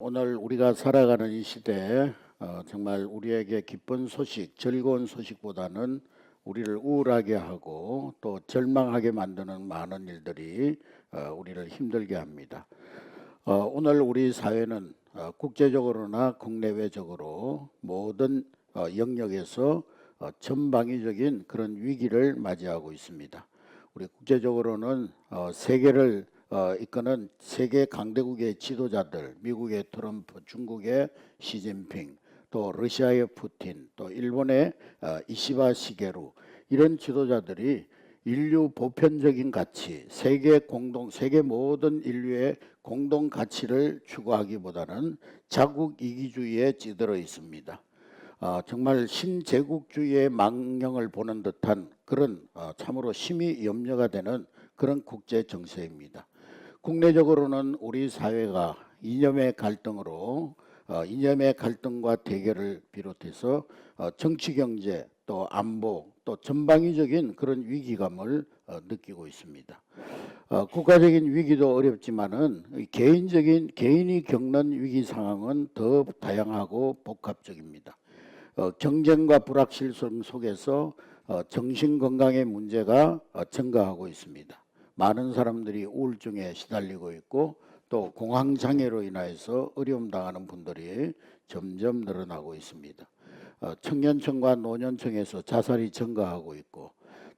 오늘 우리가 살아가는 이 시대에 정말 우리에게 기쁜 소식, 즐거운 소식보다는 우리를 우울하게 하고 또 절망하게 만드는 많은 일들이 우리를 힘들게 합니다. 오늘 우리 사회는 국제적으로나 국내외적으로 모든 영역에서 전방위적인 그런 위기를 맞이하고 있습니다. 우리 국제적으로는 세계를 이끄는 세계 강대국의 지도자들, 미국의 트럼프, 중국의 시진핑, 또 러시아의 푸틴, 또 일본의 이시바 시게루, 이런 지도자들이 인류 보편적인 가치, 세계 모든 인류의 공동 가치를 추구하기보다는 자국 이기주의에 찌들어 있습니다. 정말 신제국주의의 망령을 보는 듯한 그런 참으로 심히 염려가 되는 그런 국제 정세입니다. 국내적으로는 우리 사회가 이념의 갈등과 대결을 비롯해서 정치, 경제, 또 안보, 또 전방위적인 그런 위기감을 느끼고 있습니다. 국가적인 위기도 어렵지만은 개인이 겪는 위기 상황은 더 다양하고 복합적입니다. 경쟁과 불확실성 속에서 정신 건강의 문제가 증가하고 있습니다. 많은 사람들이 우울증에 시달리고 있고 또 공황 장애로 인해서 어려움 당하는 분들이 점점 늘어나고 있습니다. 청년층과 노년층에서 자살이 증가하고 있고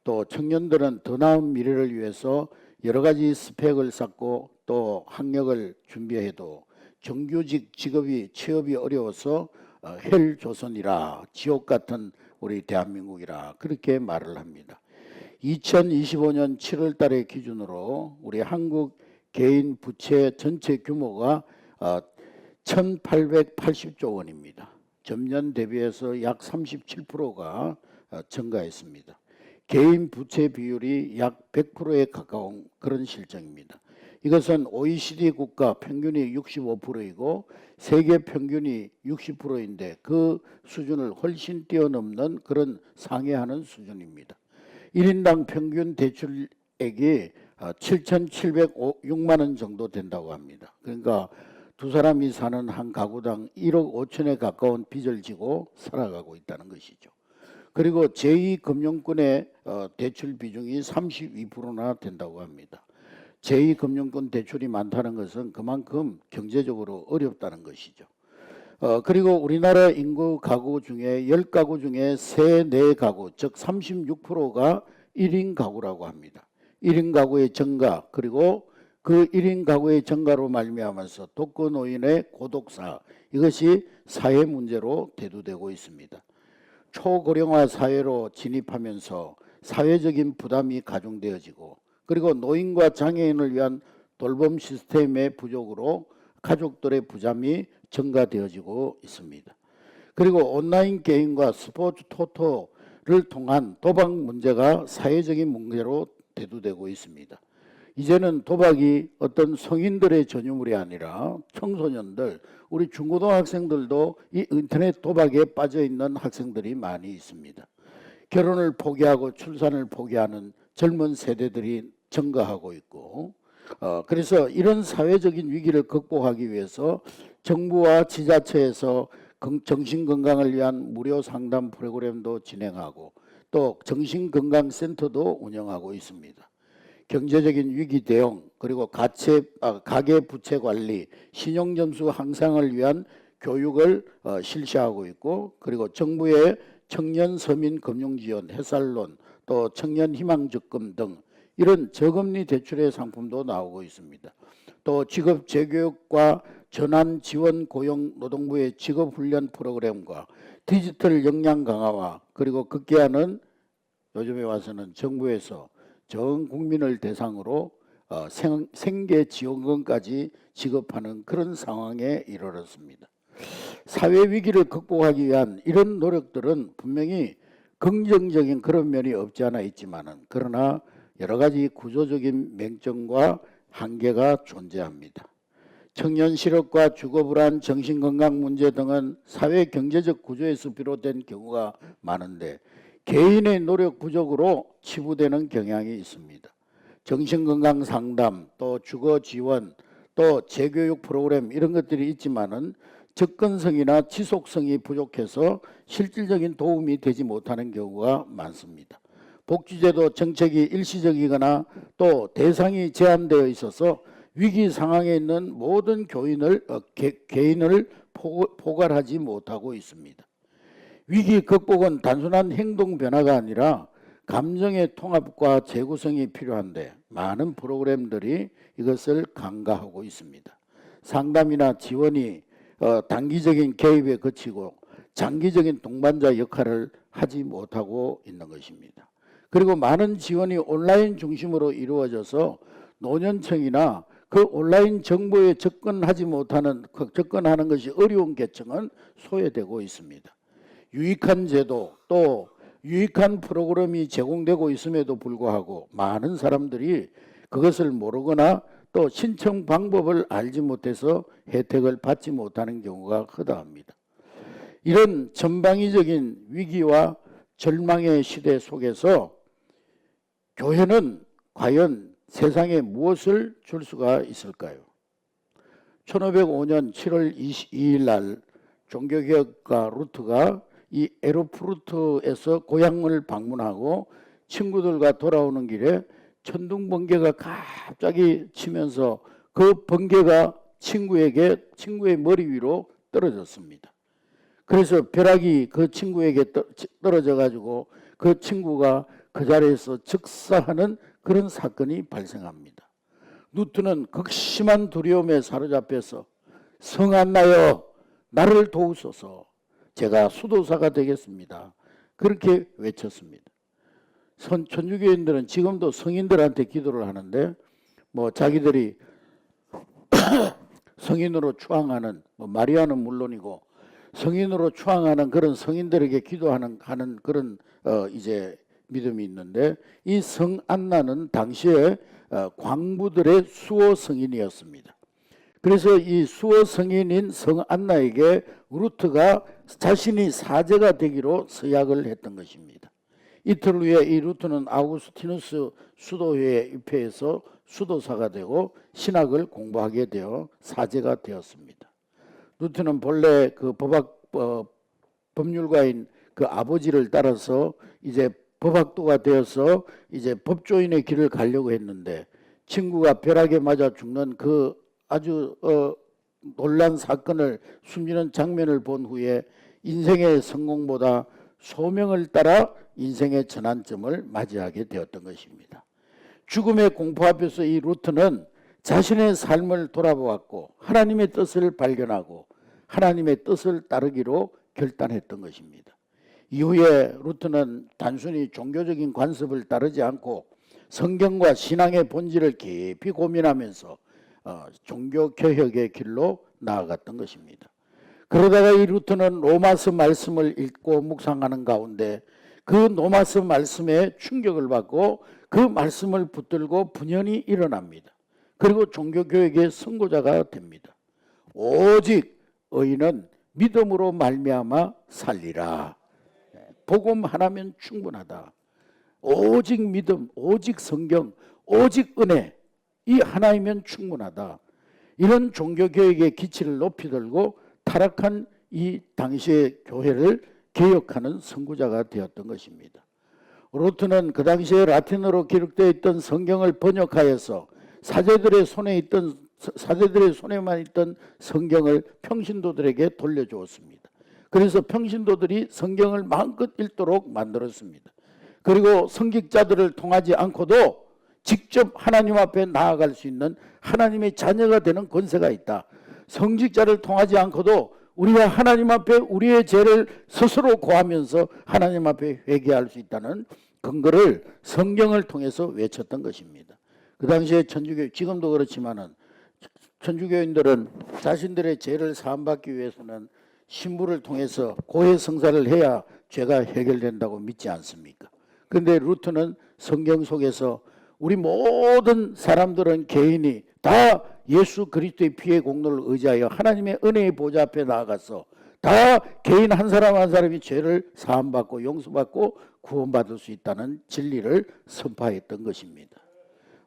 또 청년들은 더 나은 미래를 위해서 여러 가지 스펙을 쌓고 또 학력을 준비해도 정규직 취업이 어려워서 헬조선이라 지옥 같은 우리 대한민국이라 그렇게 말을 합니다. 2025년 7월 달의 기준으로 우리 한국 개인 부채 전체 규모가 1,880조 원입니다. 전년 대비해서 약 37%가 증가했습니다. 개인 부채 비율이 약 100%에 가까운 그런 실정입니다. 이것은 OECD 국가 평균이 65%이고 세계 평균이 60%인데 그 수준을 훨씬 뛰어넘는 그런 상회하는 수준입니다. 1인당 평균 대출액이 7,706만 원 정도 된다고 합니다. 그러니까 두 사람이 사는 한 가구당 1억 5천에 가까운 빚을 지고 살아가고 있다는 것이죠. 그리고 제2금융권의 대출 비중이 32%나 된다고 합니다. 제2금융권 대출이 많다는 것은 그만큼 경제적으로 어렵다는 것이죠. 그리고 우리나라 인구 가구 중에 10가구 중에 3, 4가구, 즉 36%가 1인 가구라고 합니다. 1인 가구의 증가, 그리고 그 1인 가구의 증가로 말미암아서 독거노인의 고독사, 이것이 사회 문제로 대두되고 있습니다. 초고령화 사회로 진입하면서 사회적인 부담이 가중되어지고 그리고 노인과 장애인을 위한 돌봄 시스템의 부족으로 가족들의 부담이 증가되어지고 있습니다. 그리고 온라인 게임과 스포츠 토토를 통한 도박 문제가 사회적인 문제로 대두되고 있습니다. 이제는 도박이 어떤 성인들의 전유물이 아니라 청소년들, 우리 중고등학생들도 이 인터넷 도박에 빠져 있는 학생들이 많이 있습니다. 결혼을 포기하고 출산을 포기하는 젊은 세대들이 증가하고 있고 그래서 이런 사회적인 위기를 극복하기 위해서 정부와 지자체에서 정신건강을 위한 무료 상담 프로그램도 진행하고 또 정신건강센터도 운영하고 있습니다. 경제적인 위기 대응, 그리고 가계 부채 관리, 신용점수 향상을 위한 교육을 실시하고 있고 그리고 정부의 청년 서민 금융 지원, 해살론, 또 청년 희망 적금 등 이런 저금리 대출의 상품도 나오고 있습니다. 또 직업 재교육과 전환 지원 고용 노동부의 직업 훈련 프로그램과 디지털 역량 강화와 그리고 급기야는 요즘에 와서는 정부에서 전 국민을 대상으로 생계 지원금까지 지급하는 그런 상황에 이르렀습니다. 사회 위기를 극복하기 위한 이런 노력들은 분명히 긍정적인 그런 면이 없지 않아 있지만은 그러나 여러 가지 구조적인 맹점과 한계가 존재합니다. 청년 실업과 주거불안, 정신건강 문제 등은 사회 경제적 구조에서 비롯된 경우가 많은데 개인의 노력 부족으로 치부되는 경향이 있습니다. 정신건강 상담, 또 주거 지원, 또 재교육 프로그램 이런 것들이 있지만은 접근성이나 지속성이 부족해서 실질적인 도움이 되지 못하는 경우가 많습니다. 복지제도 정책이 일시적이거나 또 대상이 제한되어 있어서 위기 상황에 있는 모든 개인을 포괄하지 못하고 있습니다. 위기 극복은 단순한 행동 변화가 아니라 감정의 통합과 재구성이 필요한데 많은 프로그램들이 이것을 간과하고 있습니다. 상담이나 지원이 단기적인 개입에 그치고 장기적인 동반자 역할을 하지 못하고 있는 것입니다. 그리고 많은 지원이 온라인 중심으로 이루어져서 노년층이나 그 온라인 정보에 접근하는 것이 어려운 계층은 소외되고 있습니다. 유익한 제도 또 유익한 프로그램이 제공되고 있음에도 불구하고 많은 사람들이 그것을 모르거나 또 신청 방법을 알지 못해서 혜택을 받지 못하는 경우가 허다합니다. 이런 전방위적인 위기와 절망의 시대 속에서 교회는 과연 세상에 무엇을 줄 수가 있을까요? 1505년 7월 22일 날 종교개혁가 루트가 이 에르푸르트에서 고향을 방문하고 친구들과 돌아오는 길에 천둥 번개가 갑자기 치면서 그 번개가 친구의 머리 위로 떨어졌습니다. 그래서 벼락이 그 친구에게 떨어져 가지고 그 친구가 그 자리에서 즉사하는 그런 사건이 발생합니다. 루트는 극심한 두려움에 사로잡혀서 성안나여 나를 도우소서, 제가 수도사가 되겠습니다, 그렇게 외쳤습니다. 천주교인들은 지금도 성인들한테 기도를 하는데 뭐 자기들이 성인으로 추앙하는 마리아는 물론이고 성인으로 추앙하는 그런 성인들에게 기도하는 그런 이제 믿음이 있는데, 이 성안나는 당시에 광부들의 수호 성인이었습니다. 그래서 이 수호 성인인 성안나에게 루트가 자신이 사제가 되기로 서약을 했던 것입니다. 이틀 후에 이 루트는 아우구스티누스 수도회에 입회해서 수도사가 되고 신학을 공부하게 되어 사제가 되었습니다. 루트는 본래 그 법률가인 그 아버지를 따라서 이제 법학도가 되어서 이제 법조인의 길을 가려고 했는데, 친구가 벼락에 맞아 죽는 그 아주 놀란 사건을 숨기는 장면을 본 후에 인생의 성공보다 소명을 따라 인생의 전환점을 맞이하게 되었던 것입니다. 죽음의 공포 앞에서 이 루트는 자신의 삶을 돌아보았고 하나님의 뜻을 발견하고 하나님의 뜻을 따르기로 결단했던 것입니다. 이후에 루트는 단순히 종교적인 관습을 따르지 않고 성경과 신앙의 본질을 깊이 고민하면서 종교개혁의 길로 나아갔던 것입니다. 그러다가 이 루트는 로마서 말씀을 읽고 묵상하는 가운데 그 로마서 말씀에 충격을 받고 그 말씀을 붙들고 분연히 일어납니다. 그리고 종교개혁의 선고자가 됩니다. 오직 의인은 믿음으로 말미암아 살리라. 복음 하나면 충분하다. 오직 믿음, 오직 성경, 오직 은혜, 이 하나이면 충분하다. 이런 종교개혁의 기치를 높이 들고 타락한 이 당시의 교회를 개혁하는 선구자가 되었던 것입니다. 루트는 그 당시에 라틴어로 기록되어 있던 성경을 번역하여서 사제들의 손에만 있던 성경을 평신도들에게 돌려주었습니다. 그래서 평신도들이 성경을 마음껏 읽도록 만들었습니다. 그리고 성직자들을 통하지 않고도 직접 하나님 앞에 나아갈 수 있는 하나님의 자녀가 되는 권세가 있다. 성직자를 통하지 않고도 우리가 하나님 앞에 우리의 죄를 스스로 고하면서 하나님 앞에 회개할 수 있다는 근거를 성경을 통해서 외쳤던 것입니다. 그 당시에 지금도 그렇지만은 천주교인들은 자신들의 죄를 사함받기 위해서는 신부를 통해서 고해 성사를 해야 죄가 해결된다고 믿지 않습니까? 그런데 루트는 성경 속에서 우리 모든 사람들은 개인이 다 예수 그리스도의 피의 공로를 의지하여 하나님의 은혜의 보좌 앞에 나아가서 다 개인 한 사람 한 사람이 죄를 사함받고 용서받고 구원받을 수 있다는 진리를 선포했던 것입니다.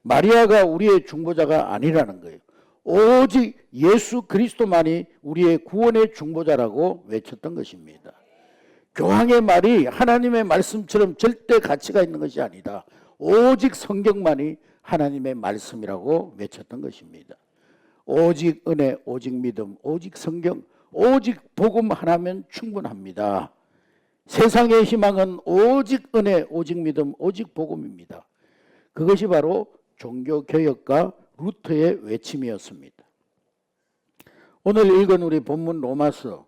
마리아가 우리의 중보자가 아니라는 거예요. 오직 예수 그리스도만이 우리의 구원의 중보자라고 외쳤던 것입니다. 교황의 말이 하나님의 말씀처럼 절대 가치가 있는 것이 아니다. 오직 성경만이 하나님의 말씀이라고 외쳤던 것입니다. 오직 은혜, 오직 믿음, 오직 성경, 오직 복음 하나면 충분합니다. 세상의 희망은 오직 은혜, 오직 믿음, 오직 복음입니다. 그것이 바로 종교개혁가 루터의 외침이었습니다. 오늘 읽은 우리 본문 로마서,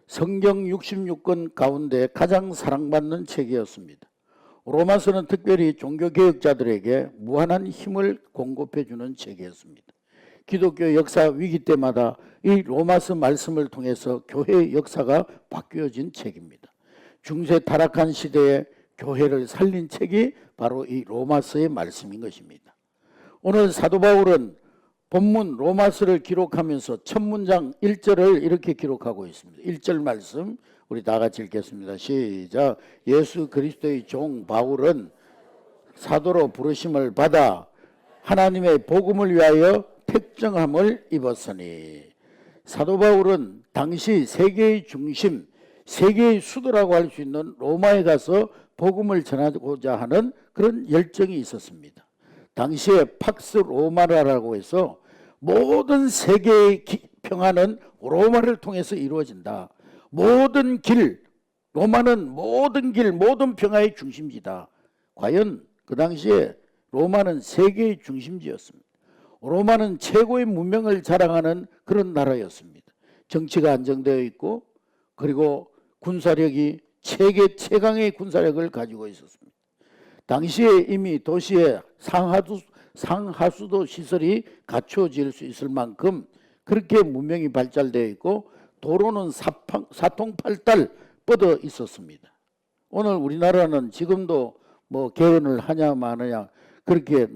성경 66권 가운데 가장 사랑받는 책이었습니다. 로마서는 특별히 종교개혁자들에게 무한한 힘을 공급해주는 책이었습니다. 기독교 역사 위기 때마다 이 로마서 말씀을 통해서 교회의 역사가 바뀌어진 책입니다. 중세 타락한 시대에 교회를 살린 책이 바로 이 로마서의 말씀인 것입니다. 오늘 사도 바울은 본문 로마서를 기록하면서 첫 문장 1절을 이렇게 기록하고 있습니다. 1절 말씀 우리 다 같이 읽겠습니다. 시작. 예수 그리스도의 종 바울은 사도로 부르심을 받아 하나님의 복음을 위하여 택정함을 입었으니. 사도 바울은 당시 세계의 중심, 세계의 수도라고 할 수 있는 로마에 가서 복음을 전하고자 하는 그런 열정이 있었습니다. 당시에 팍스 로마라라고 해서 모든 세계의 평화는 로마를 통해서 이루어진다. 모든 길, 로마는 모든 길, 모든 평화의 중심지다. 과연 그 당시에 로마는 세계의 중심지였습니다. 로마는 최고의 문명을 자랑하는 그런 나라였습니다. 정치가 안정되어 있고 그리고 군사력이 세계 최강의 군사력을 가지고 있었습니다. 당시에 이미 도시에 상하수도 시설이 갖춰질 수 있을 만큼 그렇게 문명이 발달되어 있고 도로는 사통팔달 뻗어 있었습니다. 오늘 우리나라는 지금도 뭐 개헌을 하냐 마느냐 그렇게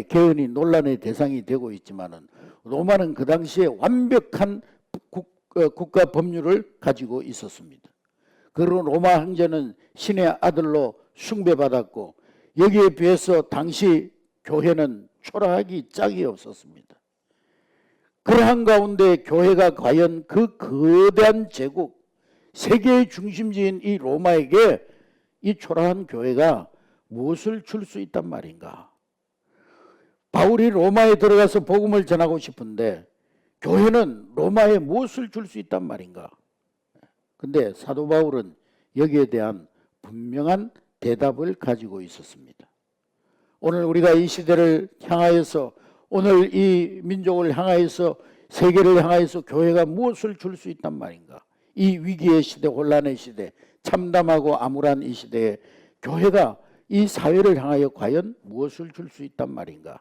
개헌이 논란의 대상이 되고 있지만은 로마는 그 당시에 완벽한 국가 법률을 가지고 있었습니다. 그런 로마 황제는 신의 아들로 숭배받았고 여기에 비해서 당시 교회는 초라하기 짝이 없었습니다. 그러한 가운데 교회가 과연 그 거대한 제국, 세계의 중심지인 이 로마에게 이 초라한 교회가 무엇을 줄 수 있단 말인가? 바울이 로마에 들어가서 복음을 전하고 싶은데 교회는 로마에 무엇을 줄 수 있단 말인가? 근데 사도 바울은 여기에 대한 분명한 대답을 가지고 있었습니다. 오늘 우리가 이 시대를 향하여서, 오늘 이 민족을 향하여서, 세계를 향하여서 교회가 무엇을 줄 수 있단 말인가? 이 위기의 시대, 혼란의 시대, 참담하고 암울한 이 시대에 교회가 이 사회를 향하여 과연 무엇을 줄 수 있단 말인가?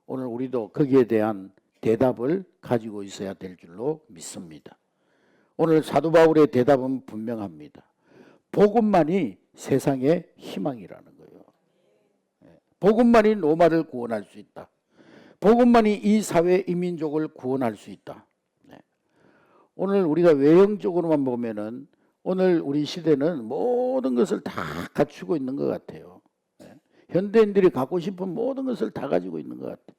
오늘 우리도 거기에 대한 대답을 가지고 있어야 될 줄로 믿습니다. 오늘 사도 바울의 대답은 분명합니다. 복음만이 세상의 희망이라는 거예요. 복음만이 로마를 구원할 수 있다. 복음만이 이 사회, 이 민족을 구원할 수 있다. 오늘 우리가 외형적으로만 보면은 오늘 우리 시대는 모든 것을 다 갖추고 있는 것 같아요. 현대인들이 갖고 싶은 모든 것을 다 가지고 있는 것 같아요.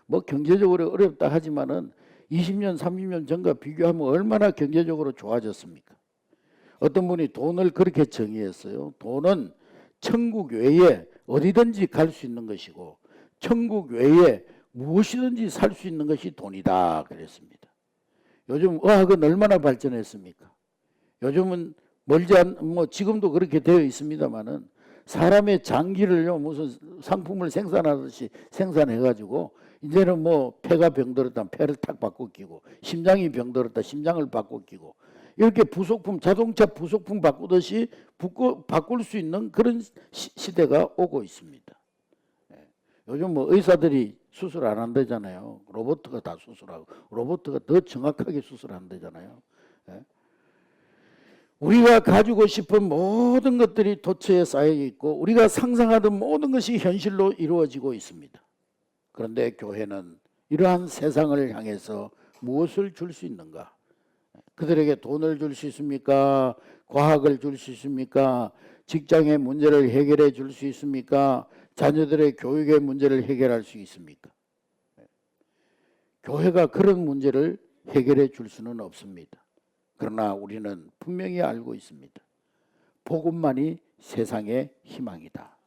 뭐 경제적으로 어렵다 하지만은 20년, 30년 전과 비교하면 얼마나 경제적으로 좋아졌습니까? 어떤 분이 돈을 그렇게 정의했어요. 돈은 천국 외에 어디든지 갈 수 있는 것이고 천국 외에 무엇이든지 살 수 있는 것이 돈이다 그랬습니다. 요즘 의학은 얼마나 발전했습니까? 요즘은 지금도 그렇게 되어 있습니다만은 사람의 장기를요 무슨 상품을 생산하듯이 생산해가지고 이제는 뭐 폐가 병들었다 폐를 탁 바꿔 끼고 심장이 병들었다 심장을 바꿔 끼고 이렇게 부속품 자동차 부속품 바꾸듯이 바꿀 수 있는 그런 시대가 오고 있습니다. 요즘 뭐 의사들이 수술 안 한다잖아요. 로봇가 다 수술하고 로봇가 더 정확하게 수술한다잖아요. 우리가 가지고 싶은 모든 것들이 도처에 쌓여 있고 우리가 상상하던 모든 것이 현실로 이루어지고 있습니다. 그런데 교회는 이러한 세상을 향해서 무엇을 줄 수 있는가? 그들에게 돈을 줄 수 있습니까? 과학을 줄 수 있습니까? 직장의 문제를 해결해 줄 수 있습니까? 자녀들의 교육의 문제를 해결할 수 있습니까? 교회가 그런 문제를 해결해 줄 수는 없습니다. 그러나 우리는 분명히 알고 있습니다. 복음만이 세상의 희망이다.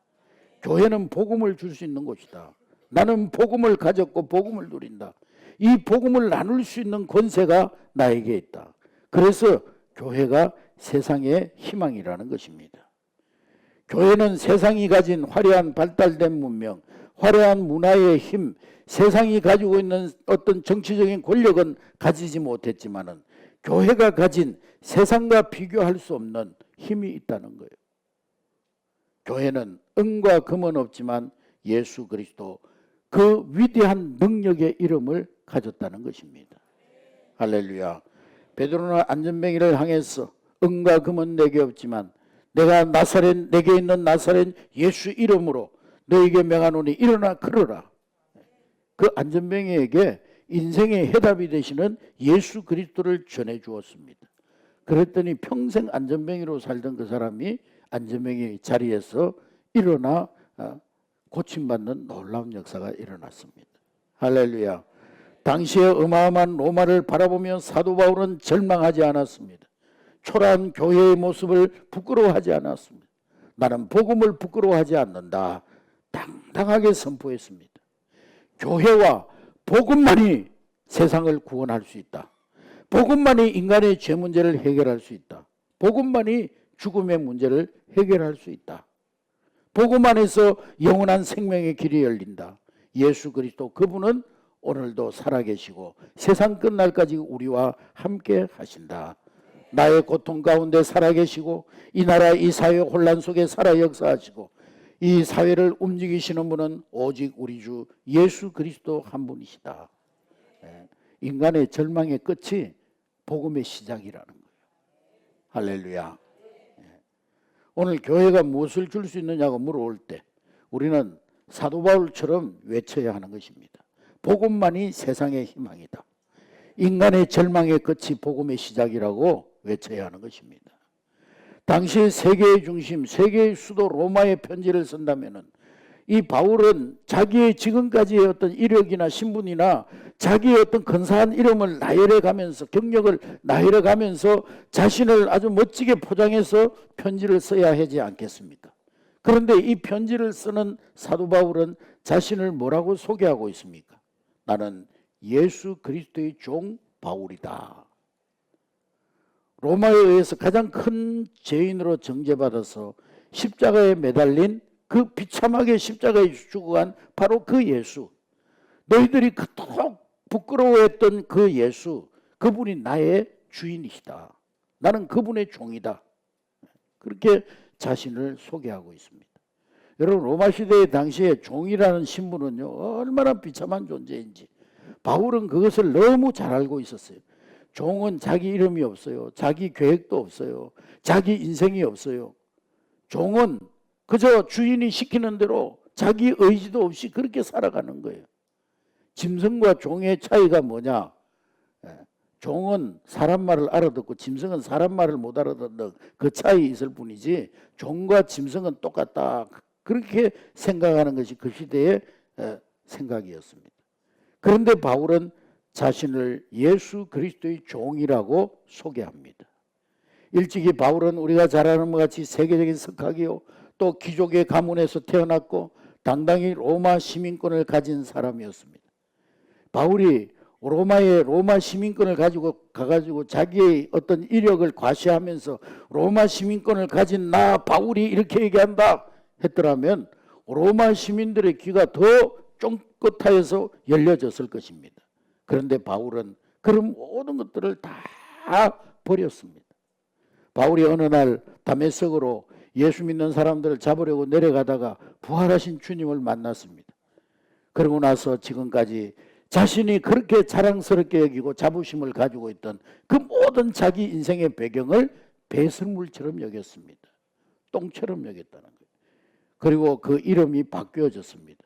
교회는 복음을 줄 수 있는 곳이다. 나는 복음을 가졌고 복음을 누린다. 이 복음을 나눌 수 있는 권세가 나에게 있다. 그래서 교회가 세상의 희망이라는 것입니다. 교회는 세상이 가진 화려한 발달된 문명, 화려한 문화의 힘, 세상이 가지고 있는 어떤 정치적인 권력은 가지지 못했지만은 교회가 가진 세상과 비교할 수 없는 힘이 있다는 거예요. 교회는 은과 금은 없지만 예수 그리스도 그 위대한 능력의 이름을 가졌다는 것입니다. 할렐루야. 베드로는 안전뱅이를 향해서 은과 금은 내게 없지만 내게 있는 나사렛 예수 이름으로 너에게 명하노니 일어나 걸어라. 그 안전뱅이에게 인생의 해답이 되시는 예수 그리스도를 전해 주었습니다. 그랬더니 평생 안전뱅이로 살던 그 사람이 안전뱅이 자리에서 일어나 고침받는 놀라운 역사가 일어났습니다. 할렐루야. 당시에 어마어마한 로마를 바라보며 사도 바울은 절망하지 않았습니다. 초라한 교회의 모습을 부끄러워하지 않았습니다. 나는 복음을 부끄러워하지 않는다. 당당하게 선포했습니다. 교회와 복음만이 세상을 구원할 수 있다. 복음만이 인간의 죄 문제를 해결할 수 있다. 복음만이 죽음의 문제를 해결할 수 있다. 복음 안에서 영원한 생명의 길이 열린다. 예수 그리스도 그분은 오늘도 살아계시고 세상 끝날까지 우리와 함께 하신다. 나의 고통 가운데 살아계시고 이 나라 이 사회 혼란 속에 살아 역사하시고 이 사회를 움직이시는 분은 오직 우리 주 예수 그리스도 한 분이시다. 인간의 절망의 끝이 복음의 시작이라는 거예요. 할렐루야. 오늘 교회가 무엇을 줄 수 있느냐고 물어올 때 우리는 사도 바울처럼 외쳐야 하는 것입니다. 복음만이 세상의 희망이다. 인간의 절망의 끝이 복음의 시작이라고 외쳐야 하는 것입니다. 당시 세계의 중심, 세계의 수도 로마의 편지를 쓴다면은 이 바울은 자기의 지금까지의 어떤 이력이나 신분이나 자기의 어떤 근사한 이름을 나열해 가면서 경력을 나열해 가면서 자신을 아주 멋지게 포장해서 편지를 써야 하지 않겠습니까? 그런데 이 편지를 쓰는 사도 바울은 자신을 뭐라고 소개하고 있습니까? 나는 예수 그리스도의 종 바울이다. 로마에 의해서 가장 큰 죄인으로 정죄받아서 십자가에 매달린 그 비참하게 십자가에 죽어간 바로 그 예수, 너희들이 그토록 부끄러워했던 그 예수, 그분이 나의 주인이시다. 나는 그분의 종이다. 그렇게 자신을 소개하고 있습니다. 여러분, 로마 시대의 당시에 종이라는 신분은요 얼마나 비참한 존재인지 바울은 그것을 너무 잘 알고 있었어요. 종은 자기 이름이 없어요. 자기 계획도 없어요. 자기 인생이 없어요. 종은 그저 주인이 시키는 대로 자기 의지도 없이 그렇게 살아가는 거예요. 짐승과 종의 차이가 뭐냐? 종은 사람 말을 알아듣고 짐승은 사람 말을 못 알아듣는 그 차이 있을 뿐이지 종과 짐승은 똑같다. 그렇게 생각하는 것이 그 시대의 생각이었습니다. 그런데 바울은 자신을 예수 그리스도의 종이라고 소개합니다. 일찍이 바울은 우리가 잘 아는 것 같이 세계적인 석학이요 또 귀족의 가문에서 태어났고 당당히 로마 시민권을 가진 사람이었습니다. 바울이 로마 시민권을 가가지고 자기의 어떤 이력을 과시하면서 로마 시민권을 가진 나 바울이 이렇게 얘기한다 했더라면 로마 시민들의 귀가 더 쫑긋하여서 열려졌을 것입니다. 그런데 바울은 그런 모든 것들을 다 버렸습니다. 바울이 어느 날 다메섹으로 예수 믿는 사람들을 잡으려고 내려가다가 부활하신 주님을 만났습니다. 그러고 나서 지금까지 자신이 그렇게 자랑스럽게 여기고 자부심을 가지고 있던 그 모든 자기 인생의 배경을 배설물처럼 여겼습니다. 똥처럼 여겼다는 거예요. 그리고 그 이름이 바뀌어졌습니다.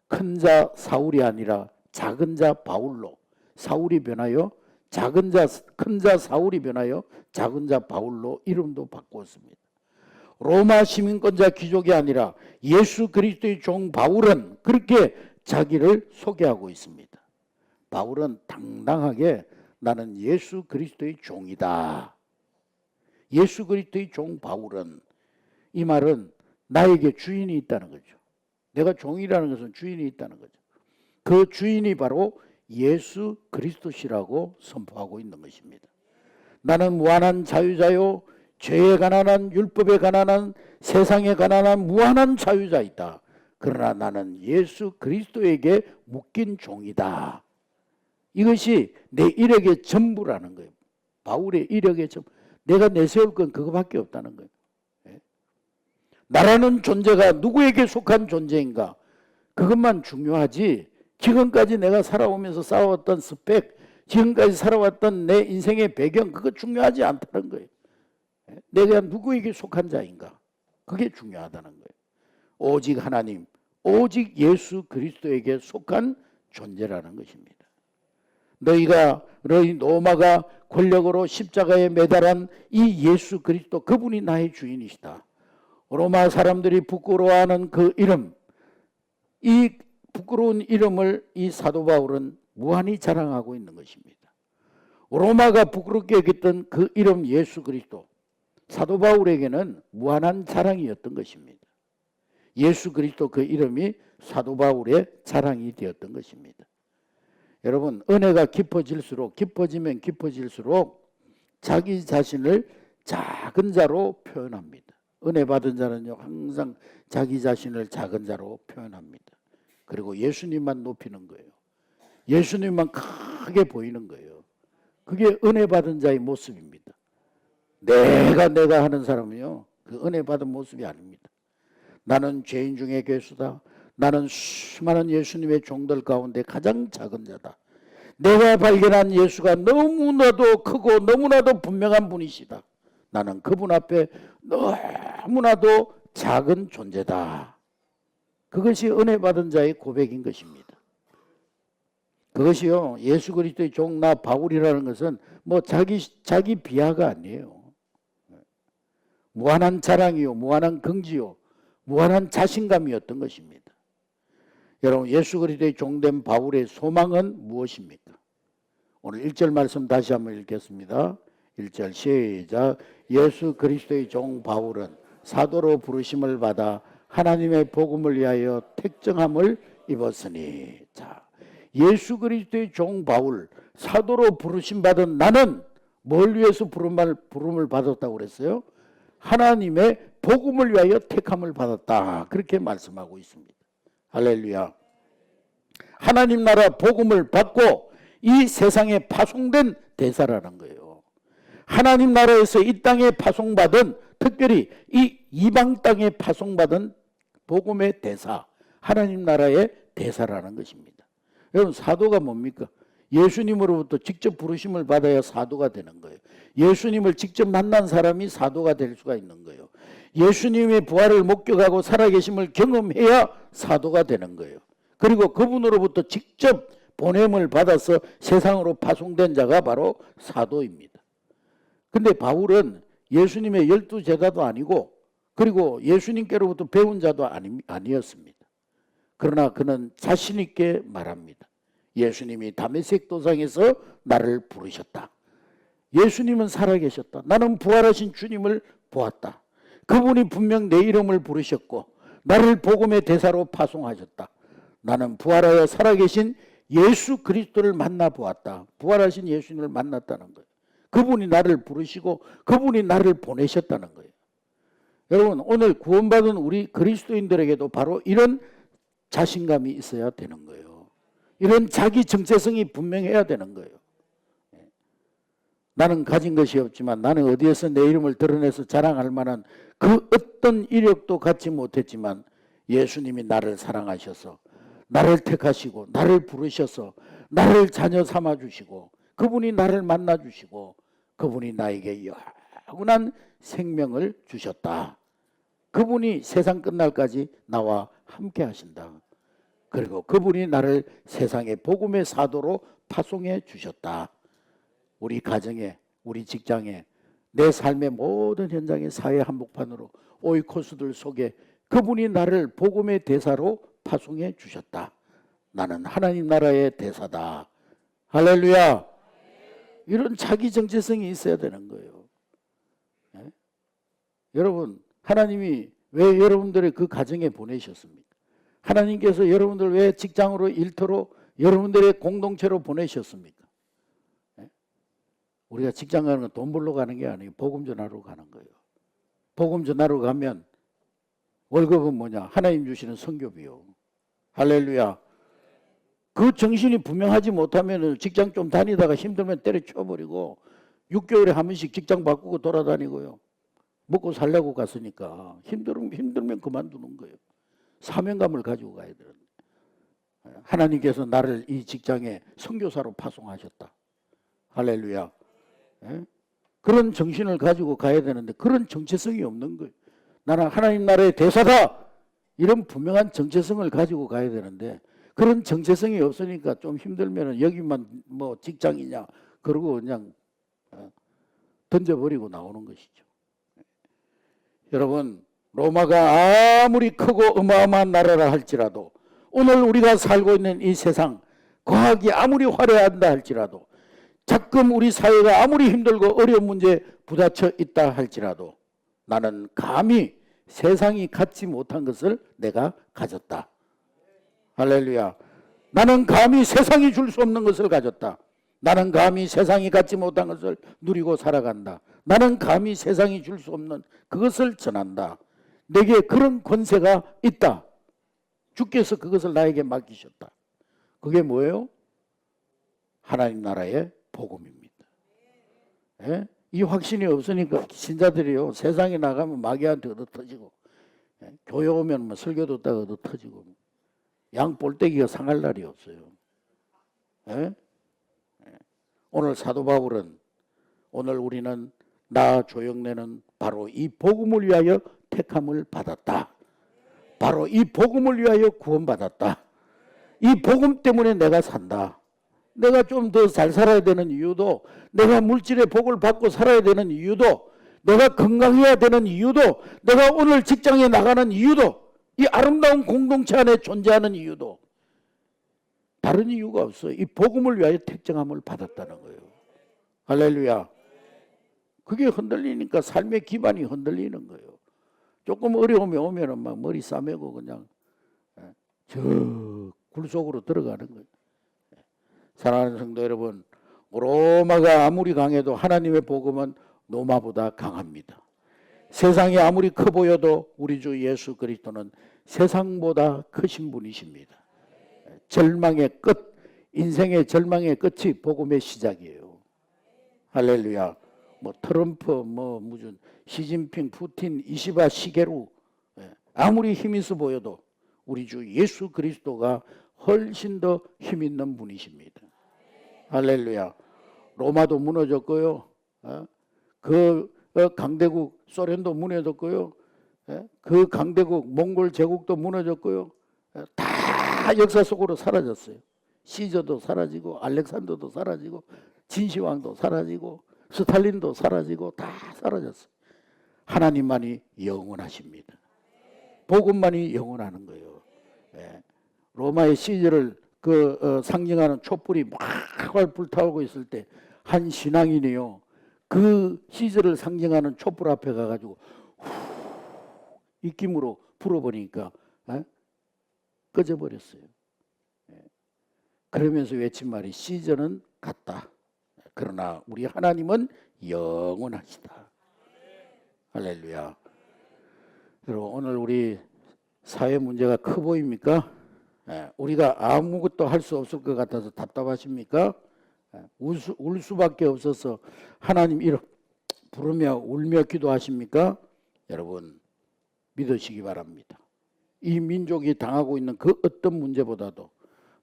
큰 자 사울이 아니라 작은 자 바울로 사울이 변하여 큰 자 사울이 변하여 작은 자 바울로 이름도 바꾸었습니다. 로마 시민권자 귀족이 아니라 예수 그리스도의 종 바울은 그렇게 자기를 소개하고 있습니다. 바울은 당당하게 나는 예수 그리스도의 종이다. 예수 그리스도의 종 바울은, 이 말은 나에게 주인이 있다는 거죠. 내가 종이라는 것은 주인이 있다는 거죠. 그 주인이 바로 예수 그리스도시라고 선포하고 있는 것입니다. 나는 무한한 자유자요, 죄에 가난한, 율법에 가난한, 세상에 가난한 무한한 자유자이다. 그러나 나는 예수 그리스도에게 묶인 종이다. 이것이 내 이력의 전부라는 거예요. 바울의 이력의 전부. 내가 내세울 건 그거밖에 없다는 거예요. 나라는 존재가 누구에게 속한 존재인가, 그것만 중요하지, 지금까지 내가 살아오면서 쌓아왔던 스펙, 지금까지 살아왔던 내 인생의 배경, 그거 중요하지 않다는 거예요. 내가 누구에게 속한 자인가, 그게 중요하다는 거예요. 오직 하나님, 오직 예수 그리스도에게 속한 존재라는 것입니다. 너희 로마가 권력으로 십자가에 매달한 이 예수 그리스도, 그분이 나의 주인이시다. 로마 사람들이 부끄러워하는 그 이름, 이 부끄러운 이름을 이 사도 바울은 무한히 자랑하고 있는 것입니다. 로마가 부끄럽게 여겼던 그 이름 예수 그리스도, 사도 바울에게는 무한한 자랑이었던 것입니다. 예수 그리스도 그 이름이 사도 바울의 자랑이 되었던 것입니다. 여러분, 은혜가 깊어질수록, 깊어지면 깊어질수록 자기 자신을 작은 자로 표현합니다. 은혜 받은 자는요, 항상 자기 자신을 작은 자로 표현합니다. 그리고 예수님만 높이는 거예요. 예수님만 크게 보이는 거예요. 그게 은혜 받은 자의 모습입니다. 내가 하는 사람은요, 그 은혜 받은 모습이 아닙니다. 나는 죄인 중에 괴수다. 나는 수많은 예수님의 종들 가운데 가장 작은 자다. 내가 발견한 예수가 너무나도 크고 너무나도 분명한 분이시다. 나는 그분 앞에 너무나도 작은 존재다. 그것이 은혜 받은 자의 고백인 것입니다. 그것이요, 예수 그리스도의 종 나 바울이라는 것은 뭐 자기 비하가 아니에요. 무한한 자랑이요, 무한한 긍지요, 무한한 자신감이었던 것입니다. 여러분, 예수 그리스도의 종된 바울의 소망은 무엇입니까? 오늘 1절 말씀 다시 한번 읽겠습니다. 1절 시작. 예수 그리스도의 종 바울은 사도로 부르심을 받아 하나님의 복음을 위하여 택정함을 입었으니. 자, 예수 그리스도의 종 바울, 사도로 부르심 받은 나는 뭘 위해서 부름을 받았다고 그랬어요? 하나님의 복음을 위하여 택함을 받았다. 그렇게 말씀하고 있습니다. 할렐루야. 하나님 나라 복음을 받고 이 세상에 파송된 대사라는 거예요. 하나님 나라에서 이 땅에 파송받은, 특별히 이 이방 땅에 파송받은 복음의 대사, 하나님 나라의 대사라는 것입니다. 여러분, 사도가 뭡니까? 예수님으로부터 직접 부르심을 받아야 사도가 되는 거예요. 예수님을 직접 만난 사람이 사도가 될 수가 있는 거예요. 예수님의 부활을 목격하고 살아계심을 경험해야 사도가 되는 거예요. 그리고 그분으로부터 직접 보냄을 받아서 세상으로 파송된 자가 바로 사도입니다. 근데 바울은 예수님의 12제자도 아니고, 그리고 예수님께로부터 배운 자도 아니었습니다. 그러나 그는 자신 있게 말합니다. 예수님이 다메섹 도상에서 나를 부르셨다. 예수님은 살아계셨다. 나는 부활하신 주님을 보았다. 그분이 분명 내 이름을 부르셨고 나를 복음의 대사로 파송하셨다. 나는 부활하여 살아계신 예수 그리스도를 만나보았다. 부활하신 예수님을 만났다는 거예요. 그분이 나를 부르시고 그분이 나를 보내셨다는 거예요. 여러분, 오늘 구원받은 우리 그리스도인들에게도 바로 이런 자신감이 있어야 되는 거예요. 이런 자기 정체성이 분명해야 되는 거예요. 나는 가진 것이 없지만, 나는 어디에서 내 이름을 드러내서 자랑할 만한 그 어떤 이력도 갖지 못했지만 예수님이 나를 사랑하셔서 나를 택하시고 나를 부르셔서 나를 자녀 삼아주시고 그분이 나를 만나주시고 그분이 나에게 영원한 생명을 주셨다. 그분이 세상 끝날까지 나와 함께 하신다. 그리고 그분이 나를 세상의 복음의 사도로 파송해 주셨다. 우리 가정에, 우리 직장에, 내 삶의 모든 현장의 사회 한복판으로, 오이코스들 속에 그분이 나를 복음의 대사로 파송해 주셨다. 나는 하나님 나라의 대사다. 할렐루야. 이런 자기 정체성이 있어야 되는 거예요. 네? 여러분, 하나님이 왜 여러분들의 그 가정에 보내셨습니까? 하나님께서 여러분들 왜 직장으로, 일터로, 여러분들의 공동체로 보내셨습니까? 네? 우리가 직장 가는 건 돈 벌러 가는 게 아니에요. 복음 전하러 가는 거예요. 복음 전하러 가면 월급은 뭐냐? 하나님 주시는 선교비요. 할렐루야. 그 정신이 분명하지 못하면 직장 좀 다니다가 힘들면 때려쳐버리고 6개월에 한 번씩 직장 바꾸고 돌아다니고요. 먹고 살려고 갔으니까 힘들면 그만두는 거예요. 사명감을 가지고 가야 되는데 하나님께서 나를 이 직장에 선교사로 파송하셨다. 할렐루야. 예? 그런 정신을 가지고 가야 되는데 그런 정체성이 없는 거예요. 나는 하나님 나라의 대사다. 이런 분명한 정체성을 가지고 가야 되는데 그런 정체성이 없으니까 좀 힘들면 여기만 뭐 직장이냐 그러고 그냥 던져버리고 나오는 것이죠. 여러분, 로마가 아무리 크고 어마어마한 나라라 할지라도 오늘 우리가 살고 있는 이 세상 과학이 아무리 화려한다 할지라도 가끔 우리 사회가 아무리 힘들고 어려운 문제에 부딪혀 있다 할지라도 나는 감히 세상이 갖지 못한 것을 내가 가졌다. 할렐루야. 나는 감히 세상이 줄 수 없는 것을 가졌다. 나는 감히 세상이 갖지 못한 것을 누리고 살아간다. 나는 감히 세상이 줄 수 없는 그것을 전한다. 내게 그런 권세가 있다. 주께서 그것을 나에게 맡기셨다. 그게 뭐예요? 하나님 나라의 복음입니다. 예? 이 확신이 없으니까 신자들이요 세상에 나가면 마귀한테 얻어터지고 교회 오면 뭐 설교 듣다가 얻어터지고 양 볼때기가 상할 날이 없어요. 예? 오늘 사도 바울은 오늘 우리는 나 조영래는 바로 이 복음을 위하여 택함을 받았다. 바로 이 복음을 위하여 구원받았다. 이 복음 때문에 내가 산다. 내가 좀 더 잘 살아야 되는 이유도 내가 물질의 복을 받고 살아야 되는 이유도 내가 건강해야 되는 이유도 내가 오늘 직장에 나가는 이유도 이 아름다운 공동체 안에 존재하는 이유도 다른 이유가 없어요. 이 복음을 위하여 택정함을 받았다는 거예요. 할렐루야. 그게 흔들리니까 삶의 기반이 흔들리는 거예요. 조금 어려움이 오면은 막 머리 싸매고 그냥 저 굴 속으로 들어가는 거예요. 사랑하는 성도 여러분, 로마가 아무리 강해도 하나님의 복음은 로마보다 강합니다. 세상이 아무리 커 보여도 우리 주 예수 그리스도는 세상보다 크신 분이십니다. 절망의 끝, 인생의 절망의 끝이 복음의 시작이에요. 할렐루야. 뭐 트럼프, 뭐 무슨 시진핑, 푸틴, 이시바 시게루 아무리 힘 있어 보여도 우리 주 예수 그리스도가 훨씬 더 힘 있는 분이십니다. 할렐루야. 로마도 무너졌고요. 그 강대국 소련도 무너졌고요. 그 강대국 몽골 제국도 무너졌고요. 다 역사 속으로 사라졌어요. 시저도 사라지고 알렉산더도 사라지고 진시황도 사라지고 스탈린도 사라지고 다 사라졌어요. 하나님만이 영원하십니다. 복음만이 영원하는 거예요. 로마의 시절을 상징하는 촛불이 막 불타오르고 있을 때 한 신앙인이요 그 시절을 상징하는 촛불 앞에 가가지고 입김으로 불어버리니까 꺼져버렸어요. 그러면서 외친 말이 시절은 같다. 그러나 우리 하나님은 영원하시다. 할렐루야. 여러분 오늘 우리 사회 문제가 커 보입니까? 우리가 아무것도 할 수 없을 것 같아서 답답하십니까? 울 수밖에 없어서 하나님 이렇게 부르며 울며 기도하십니까? 여러분 믿으시기 바랍니다. 이 민족이 당하고 있는 그 어떤 문제보다도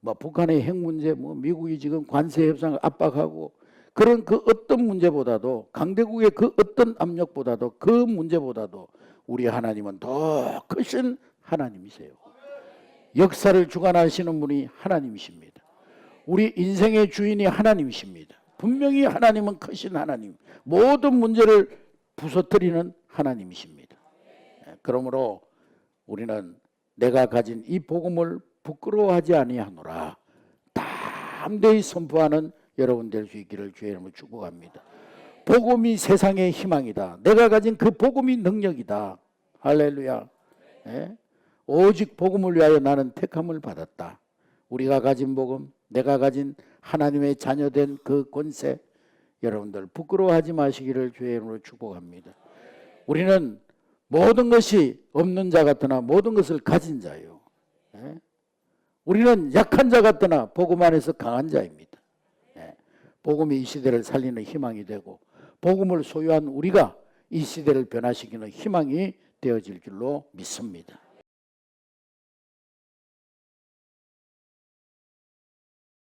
뭐 북한의 핵 문제, 뭐 미국이 지금 관세 협상을 압박하고 그런 그 어떤 문제보다도 강대국의 그 어떤 압력보다도 그 문제보다도 우리 하나님은 더 크신 하나님이세요. 역사를 주관하시는 분이 하나님이십니다. 우리 인생의 주인이 하나님이십니다. 분명히 하나님은 크신 하나님, 모든 문제를 부서뜨리는 하나님이십니다. 그러므로 우리는 내가 가진 이 복음을 부끄러워하지 아니하노라 담대히 선포하는 여러분 될 수 있기를 주의 이름으로 축복합니다. 복음이 세상의 희망이다. 내가 가진 그 복음이 능력이다. 할렐루야. 예? 오직 복음을 위하여 나는 택함을 받았다. 우리가 가진 복음, 내가 가진 하나님의 자녀된 그 권세, 여러분들 부끄러워하지 마시기를 주의 이름으로 축복합니다. 우리는 모든 것이 없는 자 같으나 모든 것을 가진 자예요. 예? 우리는 약한 자 같으나 복음 안에서 강한 자입니다. 예? 복음이 이 시대를 살리는 희망이 되고 복음을 소유한 우리가 이 시대를 변화시키는 희망이 되어질 줄로 믿습니다.